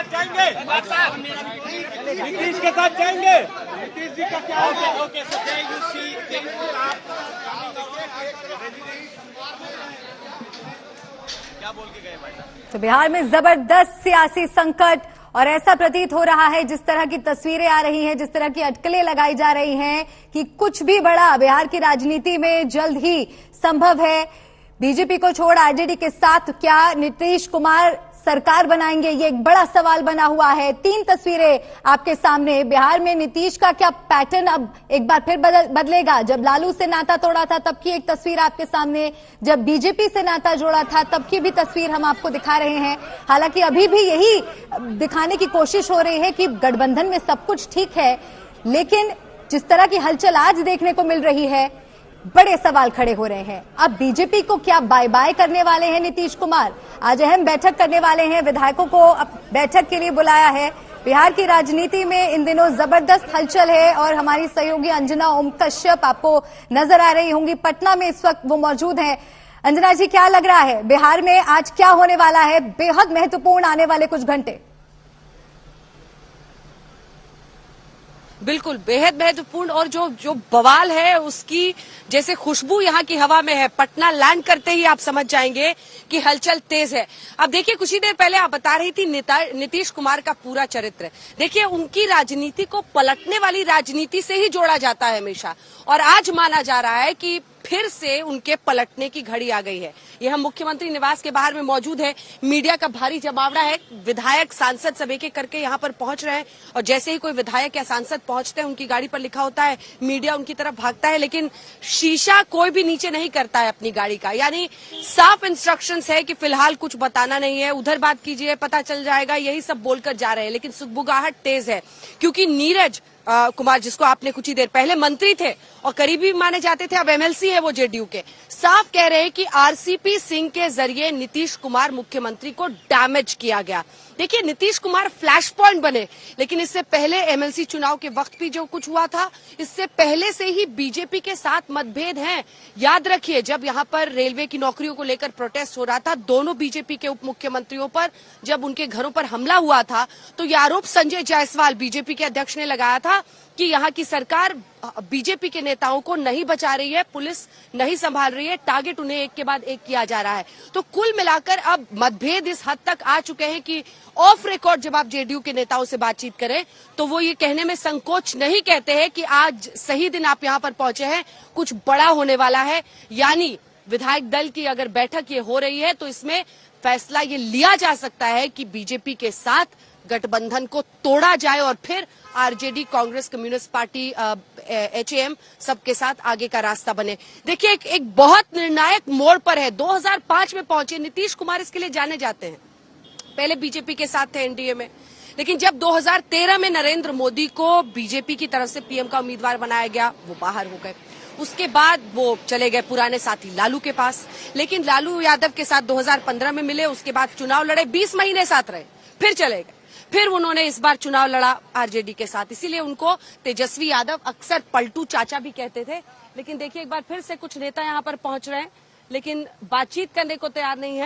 साथ जाएंगे, नीतीश के साथ जाएंगे। नीतीश जी का क्या ओके क्या बोल के गए भाई? तो बिहार में जबरदस्त सियासी संकट और ऐसा प्रतीत हो रहा है, जिस तरह की तस्वीरें आ रही हैं, जिस तरह की अटकलें लगाई जा रही हैं कि कुछ भी बड़ा बिहार की राजनीति में जल्द ही संभव है। बीजेपी को छोड़ आरजेडी के साथ क्या नीतीश कुमार सरकार बनाएंगे, ये एक बड़ा सवाल बना हुआ है। 3 तस्वीरें आपके सामने। बिहार में नीतीश का क्या पैटर्न अब एक बार फिर बदलेगा? जब लालू से नाता तोड़ा था तब की एक तस्वीर आपके सामने, जब बीजेपी से नाता जोड़ा था तब की भी तस्वीर हम आपको दिखा रहे हैं। हालांकि अभी भी यही दिखाने की कोशिश हो रही है कि गठबंधन में सब कुछ ठीक है, लेकिन जिस तरह की हलचल आज देखने को मिल रही है, बड़े सवाल खड़े हो रहे हैं। अब बीजेपी को क्या बाय बाय करने वाले हैं नीतीश कुमार? आज अहम बैठक करने वाले हैं, विधायकों को बैठक के लिए बुलाया है। बिहार की राजनीति में इन दिनों जबरदस्त हलचल है और हमारी सहयोगी अंजना ओम कश्यप आपको नजर आ रही होंगी, पटना में इस वक्त वो मौजूद हैं। अंजना जी, क्या लग रहा है बिहार में आज क्या होने वाला है? बेहद महत्वपूर्ण आने वाले कुछ घंटे। बिल्कुल बेहद महत्वपूर्ण, और जो बवाल है उसकी जैसे खुशबू यहाँ की हवा में है। पटना लैंड करते ही आप समझ जाएंगे कि हलचल तेज है। अब देखिए, कुछ ही देर पहले आप बता रही थी नीतीश कुमार का पूरा चरित्र। देखिए, उनकी राजनीति को पलटने वाली राजनीति से ही जोड़ा जाता है हमेशा, और आज माना जा रहा है कि फिर से उनके पलटने की घड़ी आ गई है। ये हम मुख्यमंत्री निवास के बाहर में मौजूद है। मीडिया का भारी जमावड़ा है। विधायक सांसद सब एक एक करके यहाँ पर पहुंच रहे हैं, और जैसे ही कोई विधायक या सांसद पहुंचते हैं उनकी गाड़ी पर लिखा होता है, मीडिया उनकी तरफ भागता है, लेकिन शीशा कोई भी नीचे नहीं करता है अपनी गाड़ी का। यानी साफ इंस्ट्रक्शंस है कि फिलहाल कुछ बताना नहीं है, उधर बात कीजिए पता चल जाएगा, यही सब बोलकर जा रहे हैं। लेकिन सुगबुगाहट तेज है, क्योंकि नीरज कुमार, जिसको आपने कुछ ही देर पहले मंत्री थे और करीबी माने जाते थे, अब एमएलसी है वो जेडीयू के, साफ कह रहे हैं कि आरसीपी सिंह के जरिए नीतीश कुमार मुख्यमंत्री को डैमेज किया गया। देखिए, नीतीश कुमार फ्लैश पॉइंट बने, लेकिन इससे पहले एमएलसी चुनाव के वक्त भी जो कुछ हुआ था, इससे पहले से ही बीजेपी के साथ मतभेद हैं। याद रखिए, जब यहाँ पर रेलवे की नौकरियों को लेकर प्रोटेस्ट हो रहा था, दोनों बीजेपी के उप मुख्यमंत्रियों पर जब उनके घरों पर हमला हुआ था, तो ये आरोप संजय जायसवाल बीजेपी के अध्यक्ष ने लगाया था कि यहाँ की सरकार बीजेपी के नेताओं को नहीं बचा रही है, पुलिस नहीं संभाल रही है, टारगेट उन्हें एक के बाद एक किया जा रहा है। तो कुल मिलाकर अब मतभेद इस हद तक आ चुके हैं कि ऑफ रिकॉर्ड जब आप जेडीयू के नेताओं से बातचीत करें तो वो ये कहने में संकोच नहीं कहते हैं कि आज सही दिन आप यहाँ पर पहुंचे हैं, कुछ बड़ा होने वाला है। यानी विधायक दल की अगर बैठक ये हो रही है तो इसमें फैसला ये लिया जा सकता है कि बीजेपी के साथ गठबंधन को तोड़ा जाए और फिर RJD, Congress, communist party, HAM सबके साथ आगे का रास्ता बने। देखिए, एक बहुत निर्णायक मोड़ पर है। 2005 में पहुंचे नीतीश कुमार, इसके लिए जाने जाते हैं। पहले बीजेपी के साथ थे एनडीए में, लेकिन जब 2013 में नरेंद्र मोदी को बीजेपी की तरफ से पीएम का उम्मीदवार बनाया गया, वो बाहर हो गए। उसके बाद वो चले गए पुराने साथी लालू के पास, लेकिन लालू यादव के साथ 2015 में मिले, उसके बाद चुनाव लड़े, 20 महीने साथ रहे, फिर चले गए। फिर उन्होंने इस बार चुनाव लड़ा आरजेडी के साथ, इसीलिए उनको तेजस्वी यादव अक्सर पलटू चाचा भी कहते थे। लेकिन देखिए, एक बार फिर से कुछ नेता यहाँ पर पहुंच रहे हैं, लेकिन बातचीत करने को तैयार नहीं है।